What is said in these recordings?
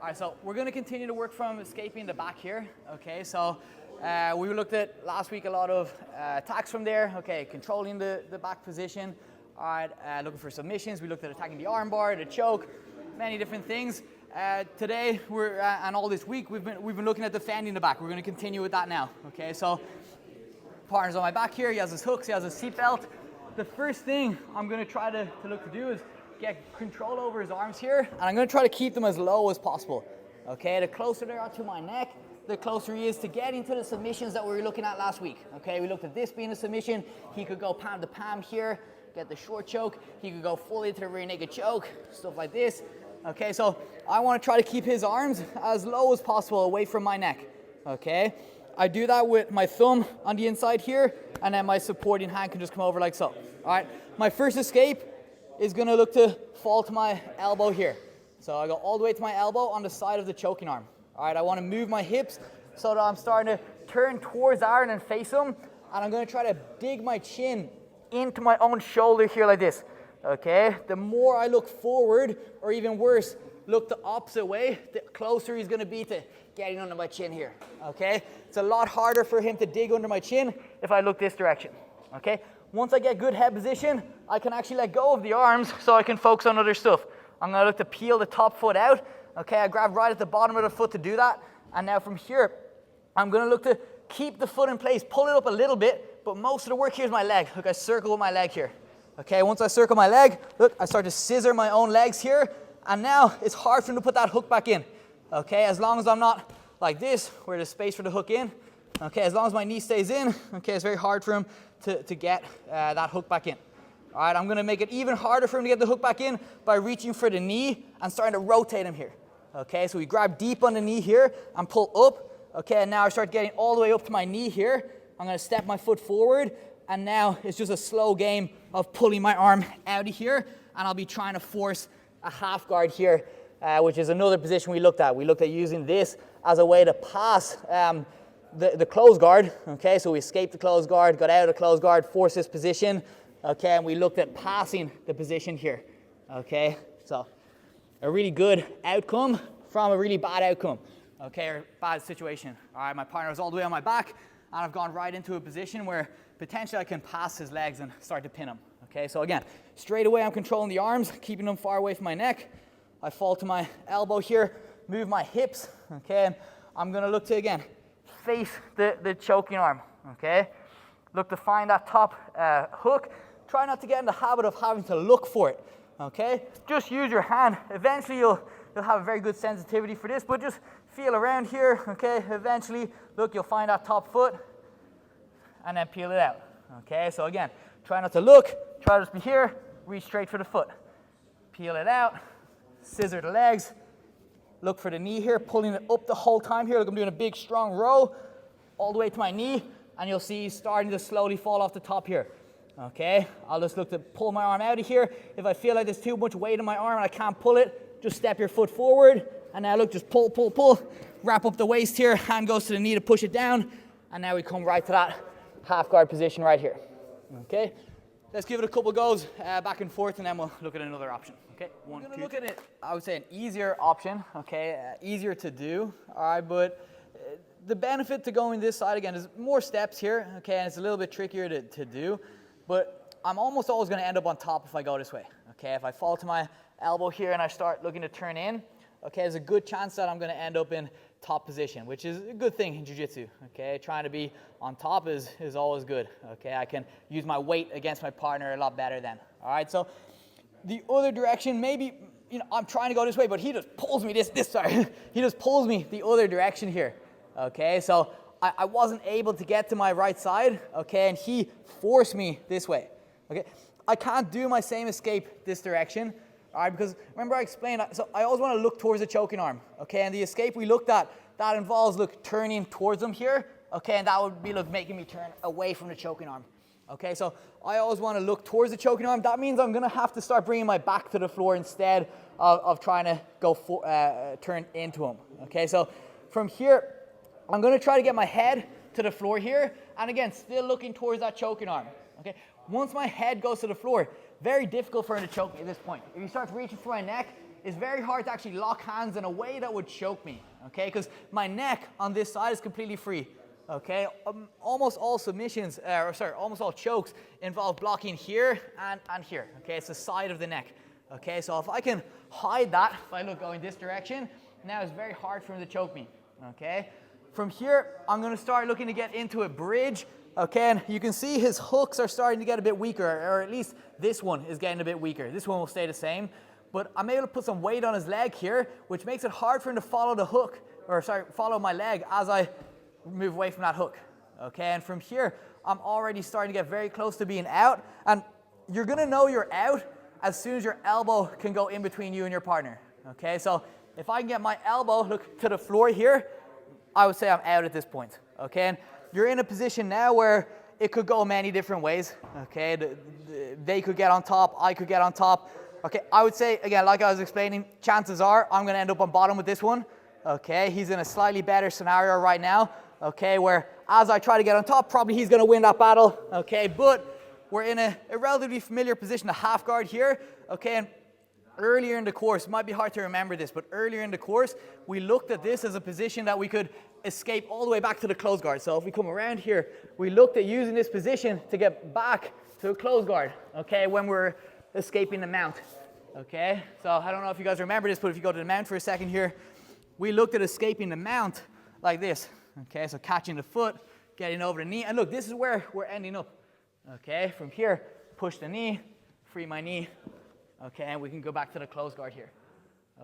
All right, so we're going to continue to work from escaping the back here. Okay, so we looked at last week a lot of attacks from there. Okay, controlling the back position. All right, looking for submissions. We looked at attacking the arm bar, the choke, many different things. Today, and all this week, we've been looking at defending the back. We're going to continue with that now. Okay, so partner's on my back here. He has his hooks. He has his seatbelt. The first thing I'm going to try to look to do is get control over his arms here, and I'm going to try to keep them as low as possible. Okay, the closer they are to my neck, the closer he is to getting to the submissions that we were looking at last week. Okay, we looked at this being a submission. He could go palm to palm here, get the short choke. He could go fully to the rear naked choke, stuff like this. Okay, so I want to try to keep his arms as low as possible away from my neck. Okay, I do that with my thumb on the inside here, and then my supporting hand can just come over like so. All right, my first escape is going to look to fall to my elbow here. So I go all the way to my elbow on the side of the choking arm. All right, I want to move my hips so that I'm starting to turn towards Aaron and face him, and I'm going to try to dig my chin into my own shoulder here like this. Okay, the more I look forward, or even worse, look the opposite way, the closer he's going to be to getting under my chin here. Okay, it's a lot harder for him to dig under my chin if I look this direction. Okay, once I get good head position, I can actually let go of the arms so I can focus on other stuff. I'm going to look to peel the top foot out. Okay, I grab right at the bottom of the foot to do that. And now from here, I'm going to look to keep the foot in place, pull it up a little bit, but most of the work here is my leg. Look, I circle with my leg here. Okay, once I circle my leg, look, I start to scissor my own legs here. And now it's hard for him to put that hook back in. Okay, as long as I'm not like this, where there's space for the hook in. Okay, as long as my knee stays in, okay, it's very hard for him to get that hook back in. All right, I'm going to make it even harder for him to get the hook back in by reaching for the knee and starting to rotate him here. Okay, so we grab deep on the knee here and pull up. Okay, and now I start getting all the way up to my knee here. I'm going to step my foot forward, and now it's just a slow game of pulling my arm out of here, and I'll be trying to force a half guard here, which is another position we looked at. We looked at using this as a way to pass the close guard. Okay, so we escaped the close guard, got out of the close guard, forced this position. Okay, and we looked at passing the position here. Okay, so a really good outcome from a really bad outcome. Okay, or bad situation. All right, my partner was all the way on my back, and I've gone right into a position where potentially I can pass his legs and start to pin him. Okay, so again, straight away I'm controlling the arms, keeping them far away from my neck. I fall to my elbow here, move my hips. Okay, and I'm going to look to, again, face the choking arm. Okay, look to find that top hook. Try not to get in the habit of having to look for it. Okay, just use your hand. Eventually you'll have a very good sensitivity for this, but just feel around here. Okay, eventually, look, you'll find that top foot and then peel it out. Okay, so again, try not to look, try to just be here, reach straight for the foot. Peel it out, scissor the legs, look for the knee here, pulling it up the whole time here. Look, I'm doing a big strong row all the way to my knee, and you'll see he's starting to slowly fall off the top here. Okay, I'll just look to pull my arm out of here. If I feel like there's too much weight in my arm and I can't pull it, just step your foot forward, and now look, just pull, pull, pull. Wrap up the waist here, hand goes to the knee to push it down, and now we come right to that half guard position right here. Okay, let's give it a couple goes back and forth, and then we'll look at another option. Okay, one, two. Look at it, I would say an easier option, okay, easier to do, all right, but the benefit to going this side, again, is more steps here, okay, and it's a little bit trickier to do, but I'm almost always going to end up on top if I go this way. Okay, if I fall to my elbow here and I start looking to turn in, okay, there's a good chance that I'm going to end up in top position, which is a good thing in jiu-jitsu. Okay, trying to be on top is always good. Okay, I can use my weight against my partner a lot better then. All right, so the other direction, maybe, you know, I'm trying to go this way, but he just pulls me he just pulls me the other direction here. Okay, so I wasn't able to get to my right side, okay, and he forced me this way, okay. I can't do my same escape this direction, all right, because remember I explained, so I always want to look towards the choking arm, okay, and the escape we looked at, that involves, look, turning towards them here, okay, and that would be, look, making me turn away from the choking arm, okay, so I always want to look towards the choking arm. That means I'm going to have to start bringing my back to the floor instead of trying to go turn into him, okay, so from here, I'm going to try to get my head to the floor here, and again, still looking towards that choking arm, okay? Once my head goes to the floor, very difficult for him to choke me at this point. If he starts reaching for my neck, it's very hard to actually lock hands in a way that would choke me, okay? Because my neck on this side is completely free, okay? Almost all submissions, almost all chokes involve blocking here and here, okay? It's the side of the neck, okay? So if I can hide that, if I look going this direction, now it's very hard for him to choke me, okay? From here, I'm gonna start looking to get into a bridge, okay? And you can see his hooks are starting to get a bit weaker, or at least this one is getting a bit weaker. This one will stay the same, but I'm able to put some weight on his leg here, which makes it hard for him to follow the hook, follow my leg as I move away from that hook, okay? And from here, I'm already starting to get very close to being out, and you're gonna know you're out as soon as your elbow can go in between you and your partner, okay? So if I can get my elbow, look to the floor here, I would say I'm out at this point, okay? And you're in a position now where it could go many different ways, okay? They could get on top, I could get on top, okay? I would say, again, like I was explaining, chances are I'm gonna end up on bottom with this one, okay? He's in a slightly better scenario right now, okay? Where as I try to get on top, probably he's gonna win that battle, okay? But we're in a relatively familiar position, a half guard here, okay? And earlier in the course, it might be hard to remember this, but earlier in the course, we looked at this as a position that we could escape all the way back to the close guard. So if we come around here, we looked at using this position to get back to a close guard, okay, when we're escaping the mount, okay? So I don't know if you guys remember this, but if you go to the mount for a second here, we looked at escaping the mount like this, okay? So catching the foot, getting over the knee, and look, this is where we're ending up, okay? From here, push the knee, free my knee, okay, and we can go back to the close guard here.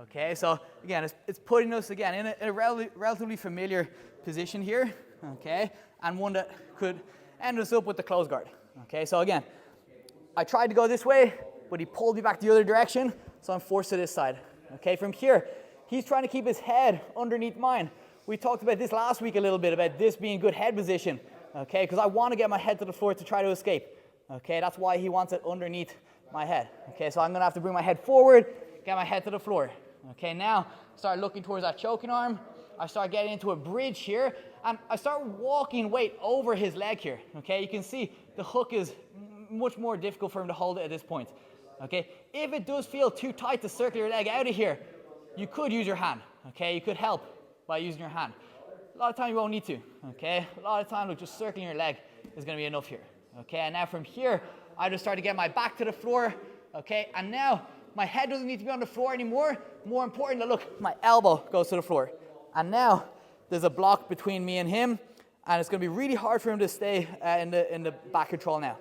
Okay, so again, it's putting us again in a relatively familiar position here, okay, and one that could end us up with the close guard. Okay, so again, I tried to go this way, but he pulled me back the other direction, so I'm forced to this side. Okay, from here, he's trying to keep his head underneath mine. We talked about this last week a little bit, about this being good head position, okay, because I want to get my head to the floor to try to escape. Okay, that's why he wants it underneath my head. Okay, so I'm gonna have to bring my head forward, get my head to the floor. Okay, now start looking towards that choking arm. I start getting into a bridge here, and I start walking weight over his leg here. Okay, you can see the hook is much more difficult for him to hold it at this point. Okay, if it does feel too tight to circle your leg out of here, you could use your hand. Okay, you could help by using your hand. A lot of time you won't need to. Okay, a lot of time with just circling your leg is going to be enough here. Okay, and now from here, I just start to get my back to the floor. Okay, and now my head doesn't need to be on the floor anymore. More important, look, my elbow goes to the floor. And now there's a block between me and him, and it's going to be really hard for him to stay in the back control now.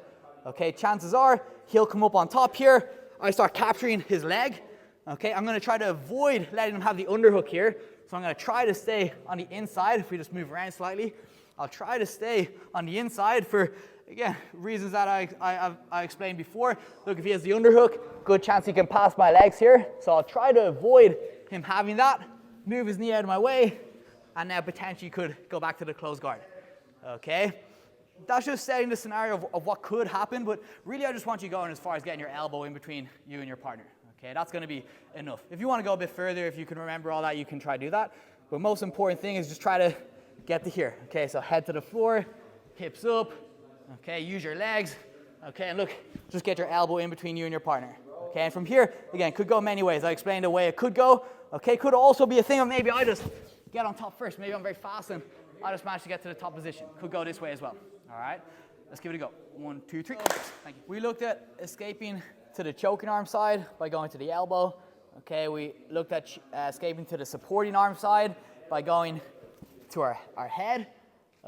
Okay, chances are he'll come up on top here. I start capturing his leg. Okay, I'm going to try to avoid letting him have the underhook here. So I'm going to try to stay on the inside. If we just move around slightly, I'll try to stay on the inside for, again, reasons that I explained before. Look, if he has the underhook, good chance he can pass my legs here. So I'll try to avoid him having that, move his knee out of my way, and now potentially could go back to the closed guard. Okay, that's just setting the scenario of what could happen, but really I just want you going as far as getting your elbow in between you and your partner. Okay, that's going to be enough. If you want to go a bit further, if you can remember all that, you can try to do that. But most important thing is just try to get to here. Okay, so head to the floor, hips up. Okay, use your legs. Okay, and look, just get your elbow in between you and your partner. Okay, and from here, again, could go many ways. I explained the way it could go. Okay, could also be a thing of maybe I just get on top first. Maybe I'm very fast and I just manage to get to the top position. Could go this way as well. All right, let's give it a go. 1, 2, 3. Thank you. We looked at escaping to the choking arm side by going to the elbow. Okay, we looked at escaping to the supporting arm side by going to our head.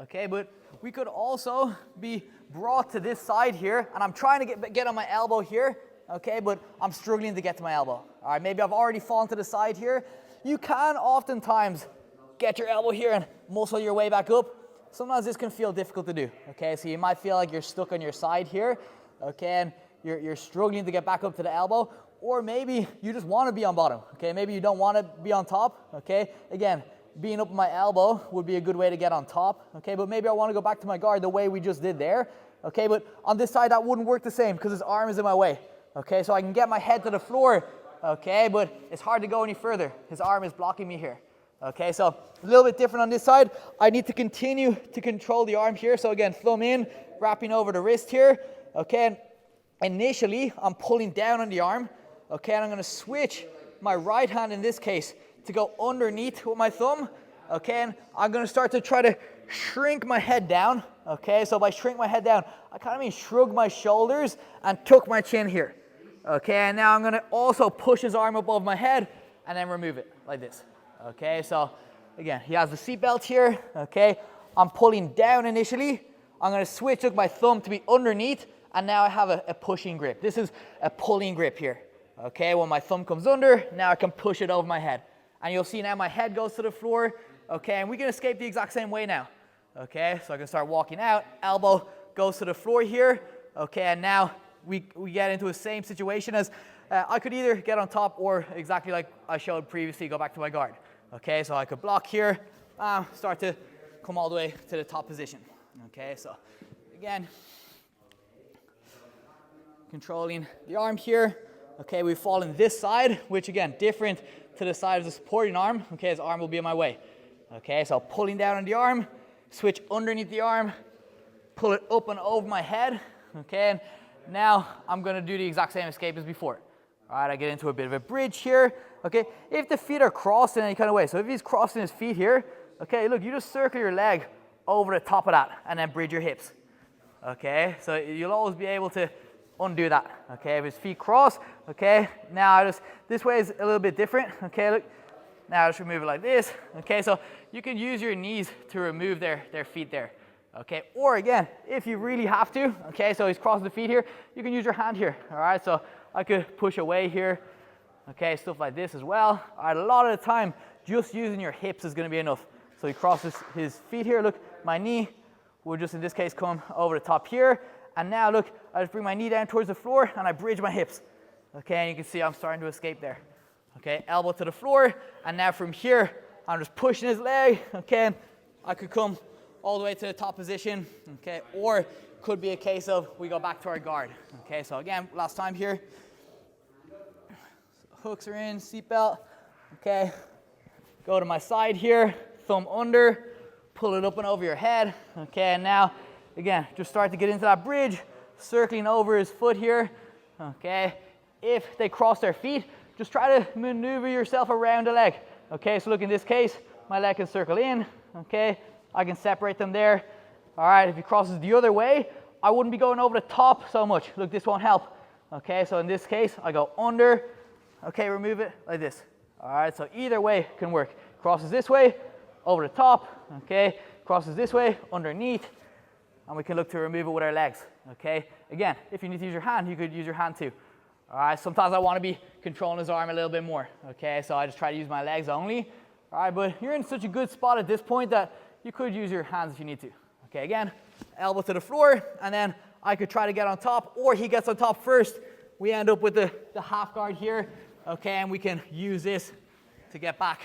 Okay, but we could also be brought to this side here, and I'm trying to get on my elbow here, okay, but I'm struggling to get to my elbow. All right, maybe I've already fallen to the side here. You can oftentimes get your elbow here and muscle your way back up. Sometimes this can feel difficult to do, okay, so you might feel like you're stuck on your side here, okay, and you're struggling to get back up to the elbow, or maybe you just want to be on bottom, okay, maybe you don't want to be on top, okay, again, being up my elbow would be a good way to get on top, okay, but maybe I want to go back to my guard the way we just did there, okay, but on this side that wouldn't work the same because his arm is in my way, okay, so I can get my head to the floor, okay, but it's hard to go any further. His arm is blocking me here, okay, so a little bit different on this side. I need to continue to control the arm here, so again, thumb in, wrapping over the wrist here, okay, and initially I'm pulling down on the arm, okay, and I'm going to switch my right hand in this case to go underneath with my thumb, okay, and I'm gonna start to try to shrink my head down, okay, so by shrink my head down, I kind of mean shrug my shoulders and tuck my chin here, okay, and now I'm gonna also push his arm above my head and then remove it like this, okay, so again, he has the seatbelt here, okay, I'm pulling down initially, I'm gonna switch with my thumb to be underneath, and now I have a pushing grip. This is a pulling grip here, okay, when my thumb comes under, now I can push it over my head, and you'll see now my head goes to the floor, okay, and we can escape the exact same way now, okay, so I can start walking out, elbow goes to the floor here, okay, and now we get into the same situation as I could either get on top or exactly like I showed previously, go back to my guard, okay, so I could block here, start to come all the way to the top position, okay, so again, controlling the arm here, okay, we fall in this side, which again, different to the side of the supporting arm, okay, his arm will be in my way, okay, so pulling down on the arm, switch underneath the arm, pull it up and over my head, okay, and now I'm gonna do the exact same escape as before. All right, I get into a bit of a bridge here, okay, if the feet are crossed in any kind of way, so if he's crossing his feet here, okay, look, you just circle your leg over the top of that and then bridge your hips, okay, so you'll always be able to undo that, okay, if his feet cross, okay, now this way is a little bit different, okay, look, now just remove it like this, okay, so you can use your knees to remove their feet there, okay, or again, if you really have to, okay, so he's crossing the feet here, you can use your hand here, all right, so I could push away here, okay, stuff like this as well, all right, a lot of the time, just using your hips is gonna be enough, so he crosses his feet here, look, my knee will just in this case come over the top here, and now look, I just bring my knee down towards the floor and I bridge my hips. Okay, and you can see I'm starting to escape there. Okay, elbow to the floor, and now from here, I'm just pushing his leg, okay, and I could come all the way to the top position, okay, or could be a case of we go back to our guard. Okay, so again, last time here, hooks are in, seatbelt, okay, go to my side here, thumb under, pull it up and over your head, okay, and now, again, just start to get into that bridge, circling over his foot here, okay. If they cross their feet, just try to maneuver yourself around the leg, okay. So look, in this case, my leg can circle in, okay. I can separate them there. All right, if he crosses the other way, I wouldn't be going over the top so much. Look, this won't help, okay. So in this case, I go under, okay, remove it like this. All right, so either way can work. Crosses this way, over the top, okay. Crosses this way, underneath, and we can look to remove it with our legs, okay? Again, if you need to use your hand, you could use your hand too. All right, sometimes I want to be controlling his arm a little bit more, okay? So I just try to use my legs only. All right, but you're in such a good spot at this point that you could use your hands if you need to. Okay, again, elbow to the floor, and then I could try to get on top, or he gets on top first. We end up with the half guard here, okay? And we can use this to get back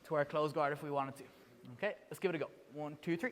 to our closed guard if we wanted to. Okay, let's give it a go. 1, 2, 3.